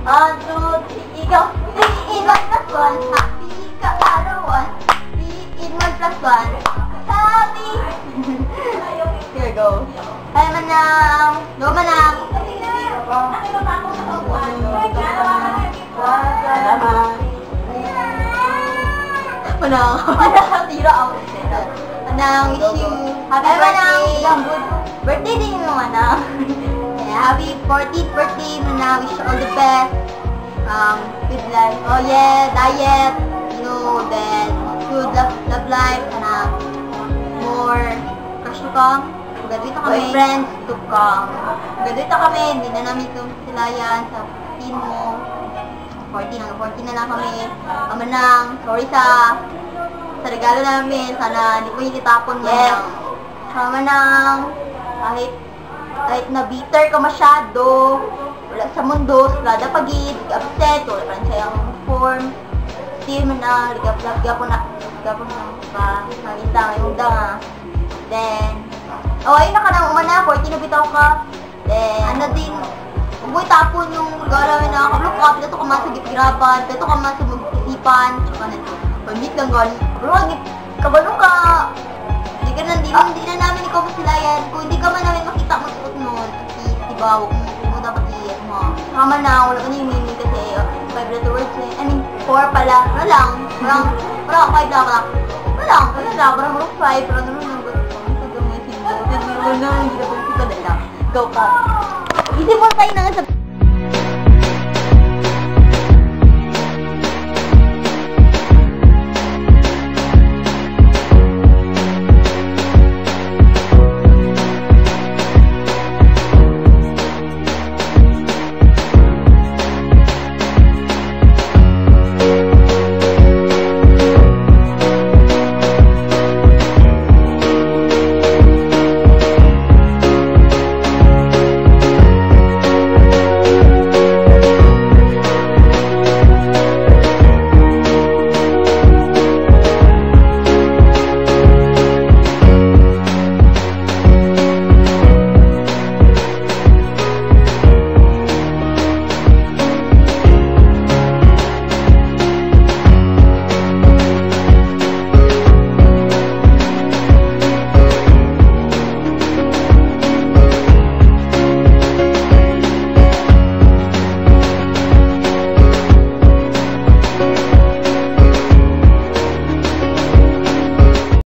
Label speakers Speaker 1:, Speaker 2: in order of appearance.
Speaker 1: Ikaw, 3 in 1 plus 1. Happy ka arawan. 3 in 1 plus 1. Happy. Here, go. Ay, manang. Go, manang. Manang. Tira ako. Manang, wish you happy birthday. Birthday din yung manang. Happy 14th birthday, Manang. Wish you all the best. Good life. Oh yeah, diet. Then good love life. More crush to come. Graduate na kami. Friends to come. Graduate na kami. Hindi na namin ito sila yan sa 15 mo. 14 na lang kami. Manang, sorry sa regalo namin. Sana hindi ko yung itapon mo. Yes. Manang, kahit na bitter ka masyado, wala sa mundo, sada pagid, upset, wala pa rin sayang form, still man na, ligap na, may unda nga. Then, ayun na ka nang umana, 14 na bitaw ka. Then, din, huwag tapon yung regalo namin na kablock up, dito ka man sa gipirapan, dito ka man sa mag-isipan, tsaka na, pamit lang gani, kabalo ka. Hindi na namin ikaw masilayan. Kung hindi ka man namin makita mo suot nun, kasi diba, huwag mo dapat iyan mo. Kama na, wala ka na yung mimi kasi 5 letter words eh. I mean, 4 pala. Wala lang. Parang 5 lang lang. Wala lang. Parang 5. Parang naman ang gusto ko. Sabi mo yung single. Then meron na, hindi na po kita dala. Go ka. Isip mo tayo na nga sa